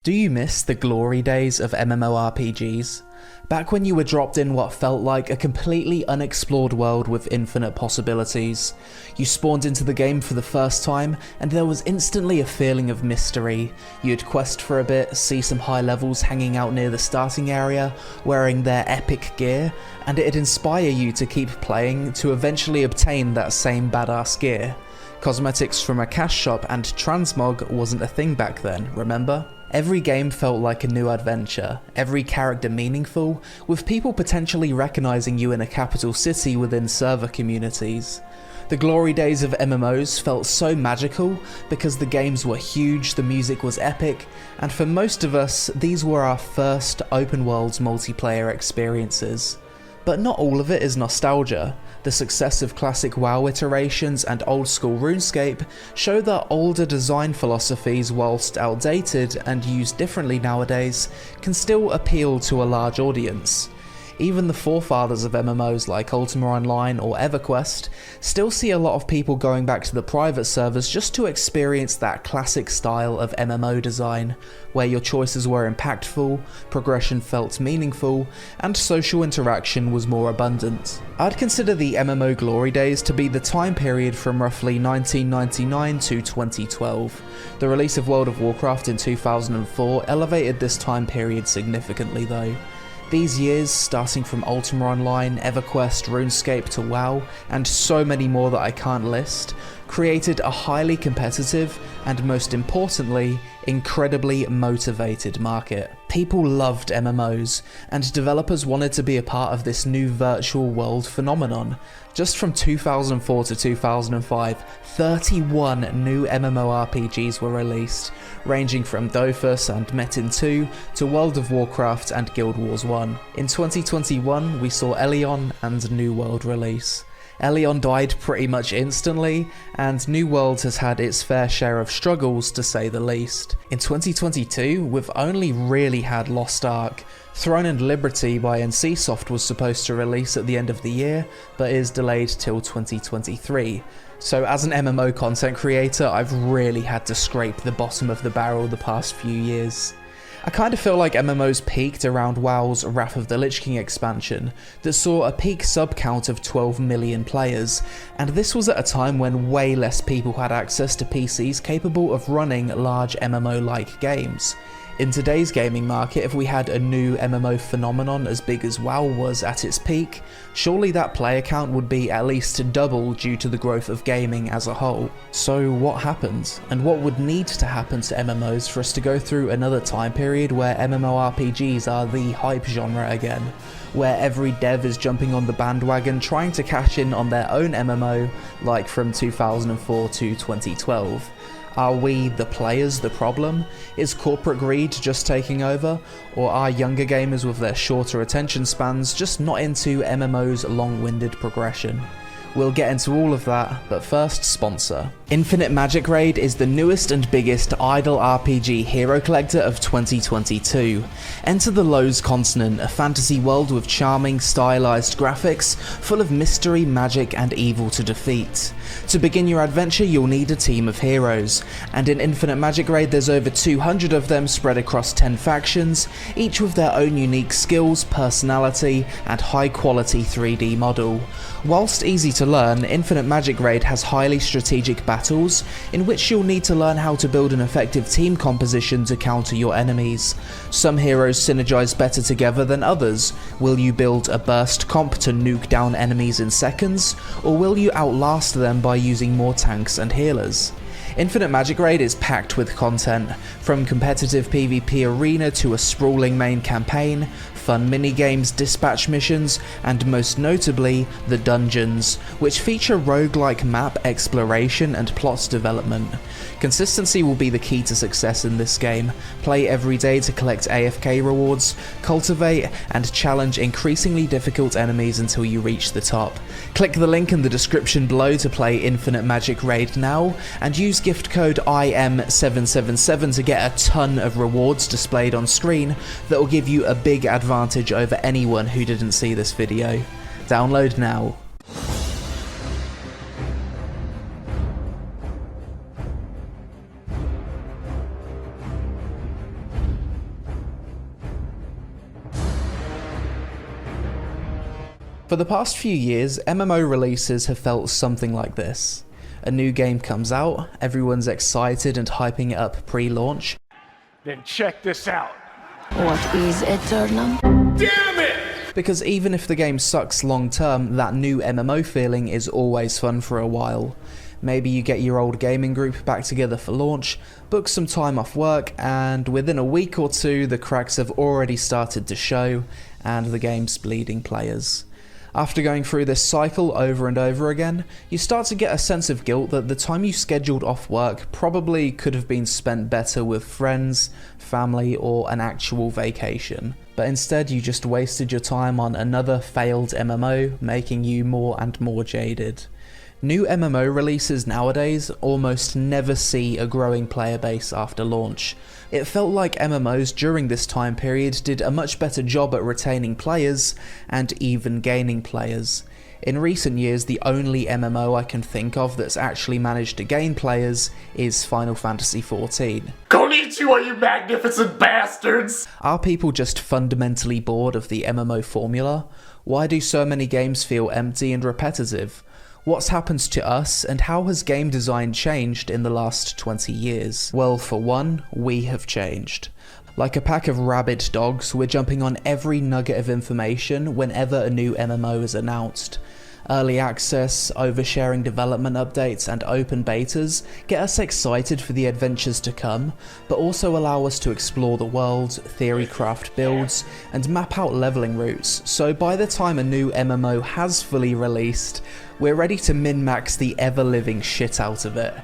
Do you miss the glory days of MMORPGs? Back when you were dropped in what felt like a completely unexplored world with infinite possibilities. You spawned into the game for the first time, and there was instantly a feeling of mystery. You'd quest for a bit, see some high levels hanging out near the starting area, wearing their epic gear, and it'd inspire you to keep playing to eventually obtain that same badass gear. Cosmetics from a cash shop and transmog wasn't a thing back then, remember? Every game felt like a new adventure, every character meaningful, with people potentially recognizing you in a capital city within server communities. The glory days of MMOs felt so magical because the games were huge, the music was epic, and for most of us, these were our first open world multiplayer experiences. But not all of it is nostalgia. The success of classic WoW iterations and old school RuneScape show that older design philosophies, whilst outdated and used differently nowadays, can still appeal to a large audience. Even the forefathers of MMOs like Ultima Online or EverQuest still see a lot of people going back to the private servers just to experience that classic style of MMO design, where your choices were impactful, progression felt meaningful, and social interaction was more abundant. I'd consider the MMO glory days to be the time period from roughly 1999 to 2012. The release of World of Warcraft in 2004 elevated this time period significantly though. These years, starting from Ultima Online, EverQuest, RuneScape to WoW, and so many more that I can't list, created a highly competitive, and most importantly, incredibly motivated market. People loved MMOs, and developers wanted to be a part of this new virtual world phenomenon. Just from 2004 to 2005, 31 new MMORPGs were released, ranging from Dofus and Metin 2 to World of Warcraft and Guild Wars 1. In 2021, we saw Elion and New World release. Elion died pretty much instantly, and New World has had its fair share of struggles to say the least. In 2022, we've only really had Lost Ark. Throne and Liberty by NCSoft was supposed to release at the end of the year, but is delayed till 2023. So as an MMO content creator, I've really had to scrape the bottom of the barrel the past few years. I kind of feel like MMOs peaked around WoW's Wrath of the Lich King expansion that saw a peak sub count of 12 million players, and this was at a time when way less people had access to PCs capable of running large MMO-like games. In today's gaming market, if we had a new MMO phenomenon as big as WoW was at its peak, surely that player count would be at least double due to the growth of gaming as a whole. So what happened? And what would need to happen to MMOs for us to go through another time period where MMORPGs are the hype genre again? Where every dev is jumping on the bandwagon trying to cash in on their own MMO, like from 2004 to 2012. Are we, the players, the problem? Is corporate greed just taking over? Or are younger gamers with their shorter attention spans just not into MMO's long-winded progression? We'll get into all of that, but first, sponsor. Infinite Magicraid is the newest and biggest idle RPG hero collector of 2022. Enter the Lows Continent, a fantasy world with charming, stylized graphics, full of mystery, magic, and evil to defeat. To begin your adventure, you'll need a team of heroes, and in Infinite Magicraid there's over 200 of them spread across 10 factions, each with their own unique skills, personality, and high-quality 3D model. Whilst easy to learn, Infinite Magicraid has highly strategic battles, in which you'll need to learn how to build an effective team composition to counter your enemies. Some heroes synergize better together than others. Will you build a burst comp to nuke down enemies in seconds, or will you outlast them by using more tanks and healers? Infinite Magicraid is packed with content, from competitive PvP arena to a sprawling main campaign, fun minigames, dispatch missions, and most notably, the dungeons, which feature roguelike map exploration and plot development. Consistency will be the key to success in this game. Play every day to collect AFK rewards, cultivate, and challenge increasingly difficult enemies until you reach the top. Click the link in the description below to play Infinite Magicraid now, and use gift code IM777 to get a ton of rewards displayed on screen that will give you a big advantage over anyone who didn't see this video. Download now. For the past few years, MMO releases have felt something like this. A new game comes out, everyone's excited and hyping it up pre-launch. Then check this out. What is eternal? Damn it! Because even if the game sucks long term, that new MMO feeling is always fun for a while. Maybe you get your old gaming group back together for launch, book some time off work, and within a week or two the cracks have already started to show, and the game's bleeding players. After going through this cycle over and over again, you start to get a sense of guilt that the time you scheduled off work probably could have been spent better with friends, family, or an actual vacation. But instead you just wasted your time on another failed MMO, making you more and more jaded. New MMO releases nowadays almost never see a growing player base after launch. It felt like MMOs during this time period did a much better job at retaining players and even gaining players. In recent years, the only MMO I can think of that's actually managed to gain players is Final Fantasy XIV. Konnichiwa, you magnificent bastards! Are people just fundamentally bored of the MMO formula? Why do so many games feel empty and repetitive? What's happened to us, and how has game design changed in the last 20 years? Well, for one, we have changed. Like a pack of rabid dogs, we're jumping on every nugget of information whenever a new MMO is announced. Early access, oversharing development updates, and open betas get us excited for the adventures to come, but also allow us to explore the world, theory craft builds, and map out leveling routes, so by the time a new MMO has fully released, we're ready to min-max the ever-living shit out of it.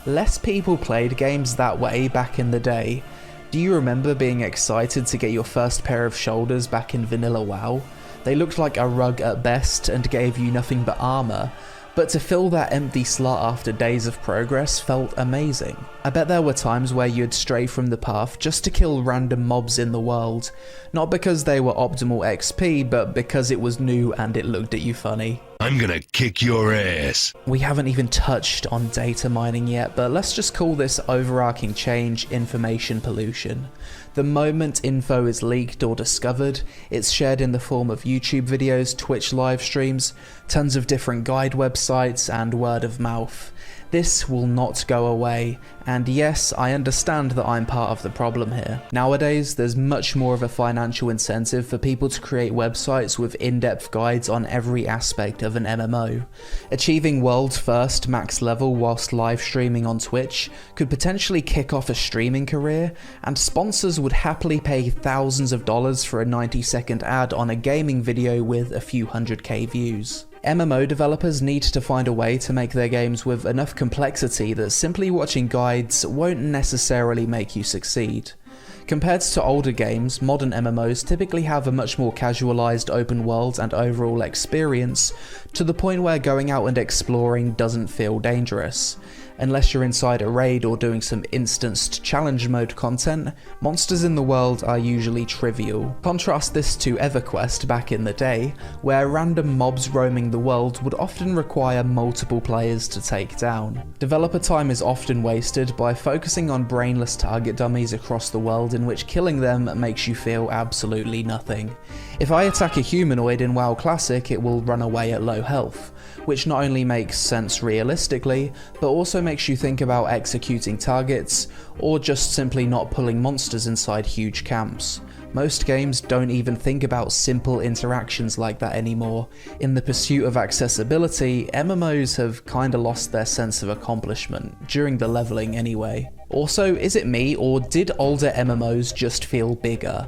Less people played games that way back in the day. Do you remember being excited to get your first pair of shoulders back in vanilla WoW? They looked like a rug at best and gave you nothing but armor, but to fill that empty slot after days of progress felt amazing. I bet there were times where you'd stray from the path just to kill random mobs in the world, not because they were optimal XP, but because it was new and it looked at you funny. I'm gonna kick your ass. We haven't even touched on data mining yet, but let's just call this overarching change information pollution. The moment info is leaked or discovered, it's shared in the form of YouTube videos, Twitch live streams, tons of different guide websites, and word of mouth. This will not go away, and yes, I understand that I'm part of the problem here. Nowadays, there's much more of a financial incentive for people to create websites with in-depth guides on every aspect of an MMO. Achieving world's first max level whilst live streaming on Twitch could potentially kick off a streaming career, and sponsors would happily pay thousands of dollars for a 90-second ad on a gaming video with a few 100k views. MMO developers need to find a way to make their games with enough complexity that simply watching guides won't necessarily make you succeed. Compared to older games, modern MMOs typically have a much more casualized open world and overall experience, to the point where going out and exploring doesn't feel dangerous. Unless you're inside a raid or doing some instanced challenge mode content, monsters in the world are usually trivial. Contrast this to EverQuest back in the day, where random mobs roaming the world would often require multiple players to take down. Developer time is often wasted by focusing on brainless target dummies across the world in which killing them makes you feel absolutely nothing. If I attack a humanoid in WoW Classic, it will run away at low health, which not only makes sense realistically, but also makes you think about executing targets, or just simply not pulling monsters inside huge camps. Most games don't even think about simple interactions like that anymore. In the pursuit of accessibility, MMOs have kinda lost their sense of accomplishment, during the leveling anyway. Also, is it me, or did older MMOs just feel bigger?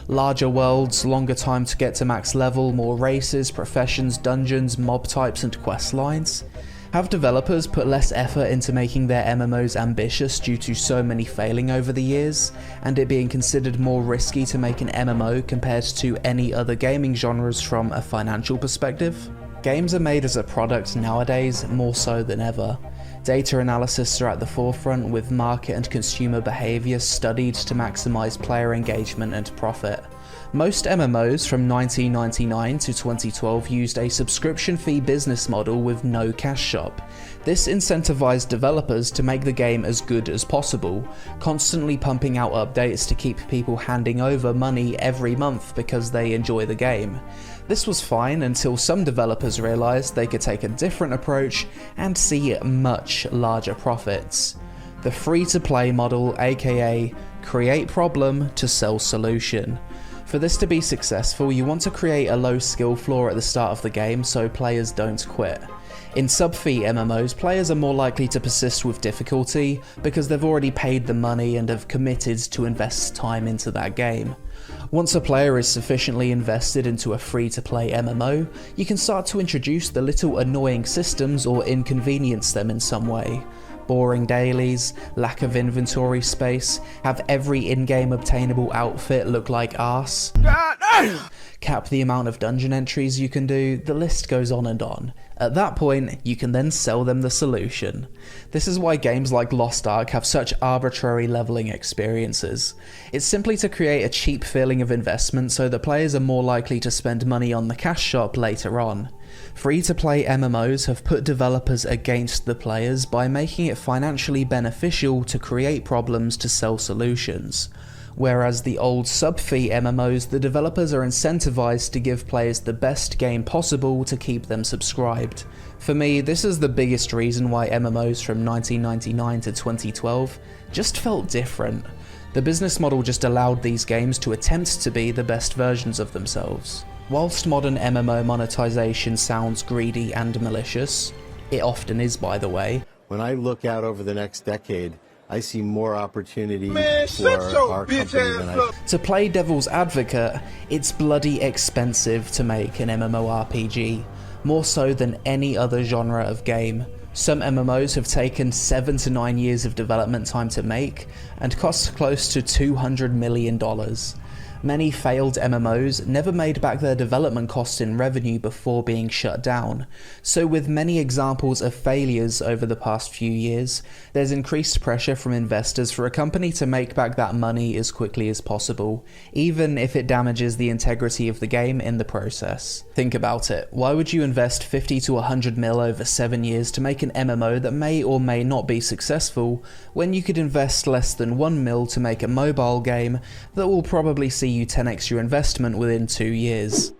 Larger worlds, longer time to get to max level, more races, professions, dungeons, mob types, and quest lines? Have developers put less effort into making their MMOs ambitious due to so many failing over the years, and it being considered more risky to make an MMO compared to any other gaming genres from a financial perspective? Games are made as a product nowadays, more so than ever. Data analysis are at the forefront, with market and consumer behaviour studied to maximise player engagement and profit. Most MMOs from 1999 to 2012 used a subscription fee business model with no cash shop. This incentivized developers to make the game as good as possible, constantly pumping out updates to keep people handing over money every month because they enjoy the game. This was fine until some developers realised they could take a different approach and see much larger profits. The free-to-play model, aka create problem to sell solution. For this to be successful, you want to create a low skill floor at the start of the game so players don't quit. In sub-fee MMOs, players are more likely to persist with difficulty because they've already paid the money and have committed to invest time into that game. Once a player is sufficiently invested into a free-to-play MMO, you can start to introduce the little annoying systems or inconvenience them in some way. Boring dailies, lack of inventory space, have every in-game obtainable outfit look like arse, cap the amount of dungeon entries you can do, the list goes on and on. At that point, you can then sell them the solution. This is why games like Lost Ark have such arbitrary leveling experiences. It's simply to create a cheap feeling of investment so that players are more likely to spend money on the cash shop later on. Free-to-play MMOs have put developers against the players by making it financially beneficial to create problems to sell solutions. Whereas the old sub-fee MMOs, the developers are incentivized to give players the best game possible to keep them subscribed. For me, this is the biggest reason why MMOs from 1999 to 2012 just felt different. The business model just allowed these games to attempt to be the best versions of themselves. Whilst modern MMO monetization sounds greedy and malicious, it often is, by the way. When I look out over the next decade, I see more opportunity for our company than I... To play devil's advocate, it's bloody expensive to make an MMORPG, more so than any other genre of game. Some MMOs have taken 7 to 9 years of development time to make, and cost close to $200 million. Many failed MMOs never made back their development costs in revenue before being shut down, so with many examples of failures over the past few years, there's increased pressure from investors for a company to make back that money as quickly as possible, even if it damages the integrity of the game in the process. Think about it, why would you invest 50 to 100 mil over 7 years to make an MMO that may or may not be successful, when you could invest less than 1 mil to make a mobile game that will probably see you 10x your investment within 2 years.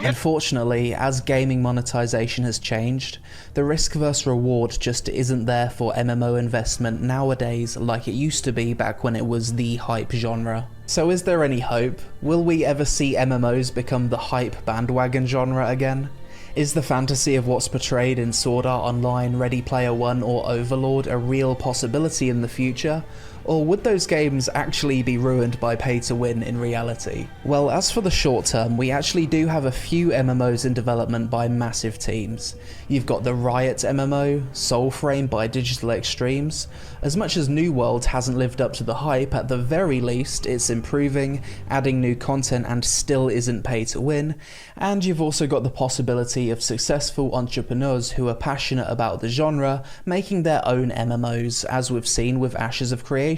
Unfortunately, as gaming monetization has changed, the risk versus reward just isn't there for MMO investment nowadays like it used to be back when it was the hype genre. So is there any hope? Will we ever see MMOs become the hype bandwagon genre again? Is the fantasy of what's portrayed in Sword Art Online, Ready Player One or Overlord a real possibility in the future? Or would those games actually be ruined by pay to win in reality? Well, as for the short term, we actually do have a few MMOs in development by massive teams. You've got the RIOT MMO, Soulframe by Digital Extremes. As much as New World hasn't lived up to the hype, at the very least it's improving, adding new content and still isn't pay to win. And you've also got the possibility of successful entrepreneurs who are passionate about the genre making their own MMOs, as we've seen with Ashes of Creation.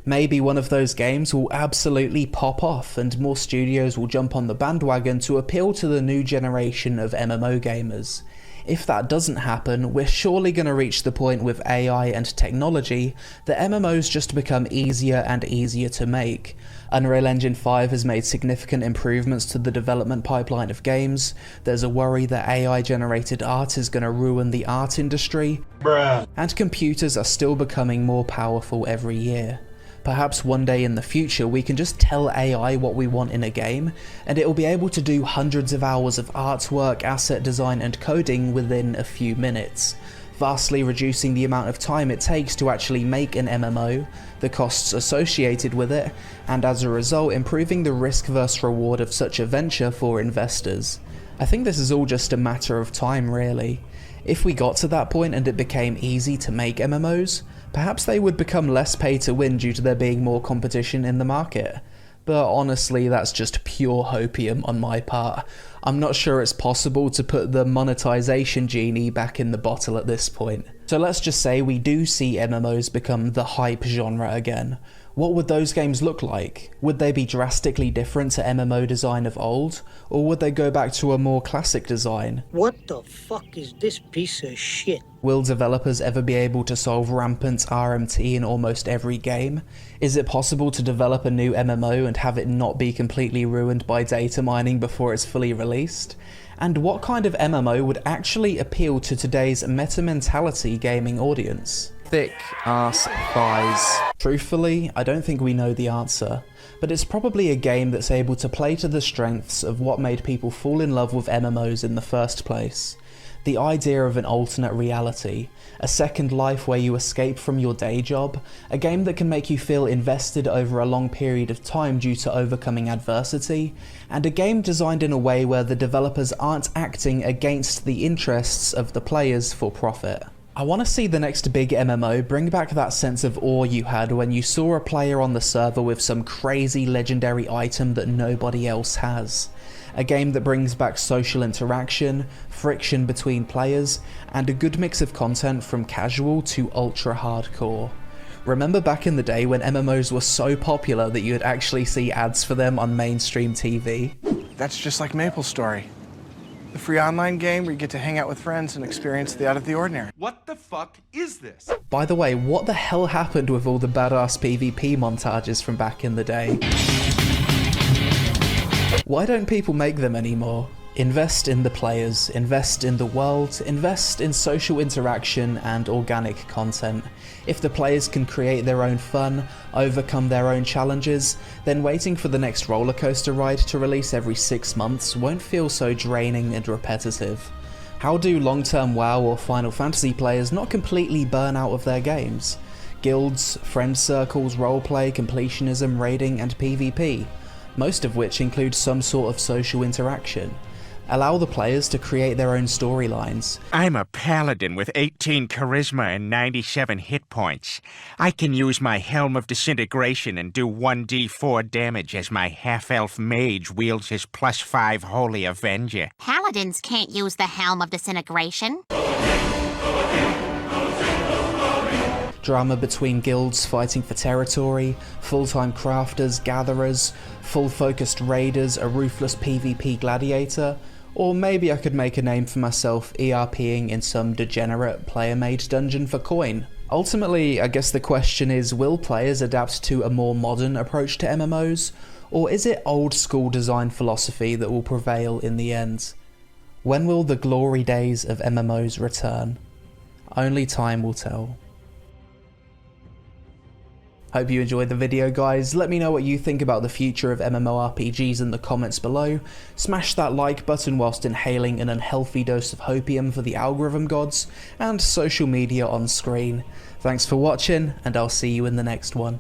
Maybe one of those games will absolutely pop off and more studios will jump on the bandwagon to appeal to the new generation of MMO gamers. If that doesn't happen, we're surely going to reach the point with AI and technology that MMOs just become easier and easier to make. Unreal Engine 5 has made significant improvements to the development pipeline of games. There's a worry that AI-generated art is going to ruin the art industry. And computers are still becoming more powerful every year. Perhaps one day in the future we can just tell AI what we want in a game, and it will be able to do hundreds of hours of artwork, asset design and coding within a few minutes, vastly reducing the amount of time it takes to actually make an MMO, the costs associated with it, and as a result improving the risk versus reward of such a venture for investors. I think this is all just a matter of time really. If we got to that point and it became easy to make MMOs, perhaps they would become less pay to win due to there being more competition in the market. But honestly, that's just pure hopium on my part. I'm not sure it's possible to put the monetization genie back in the bottle at this point. So let's just say we do see MMOs become the hype genre again. What would those games look like? Would they be drastically different to MMO design of old, or would they go back to a more classic design? What the fuck is this piece of shit? Will developers ever be able to solve rampant RMT in almost every game? Is it possible to develop a new MMO and have it not be completely ruined by data mining before it's fully released? And what kind of MMO would actually appeal to today's meta-mentality gaming audience? Thick ass thighs. Truthfully, I don't think we know the answer, but it's probably a game that's able to play to the strengths of what made people fall in love with MMOs in the first place. The idea of an alternate reality, a second life where you escape from your day job, a game that can make you feel invested over a long period of time due to overcoming adversity, and a game designed in a way where the developers aren't acting against the interests of the players for profit. I want to see the next big MMO bring back that sense of awe you had when you saw a player on the server with some crazy legendary item that nobody else has. A game that brings back social interaction, friction between players, and a good mix of content from casual to ultra hardcore. Remember back in the day when MMOs were so popular that you'd actually see ads for them on mainstream TV? That's just like MapleStory. The free online game where you get to hang out with friends and experience the out of the ordinary. What the fuck is this? By the way, what the hell happened with all the badass PvP montages from back in the day? Why don't people make them anymore? Invest in the players, invest in the world, invest in social interaction and organic content. If the players can create their own fun, overcome their own challenges, then waiting for the next roller coaster ride to release every 6 months won't feel so draining and repetitive. How do long-term WoW or Final Fantasy players not completely burn out of their games? Guilds, friend circles, roleplay, completionism, raiding and PvP, most of which include some sort of social interaction. Allow the players to create their own storylines. I'm a paladin with 18 charisma and 97 hit points. I can use my Helm of Disintegration and do 1d4 damage as my half-elf mage wields his +5 Holy Avenger. Paladins can't use the Helm of Disintegration. Drama between guilds fighting for territory, full-time crafters, gatherers, full-focused raiders, a ruthless PvP gladiator, or maybe I could make a name for myself ERPing in some degenerate player-made dungeon for coin. Ultimately, I guess the question is, will players adapt to a more modern approach to MMOs, or is it old-school design philosophy that will prevail in the end? When will the glory days of MMOs return? Only time will tell. Hope you enjoyed the video, guys. Let me know what you think about the future of MMORPGs in the comments below. Smash that like button whilst inhaling an unhealthy dose of hopium for the algorithm gods, and social media on screen. Thanks for watching, and I'll see you in the next one.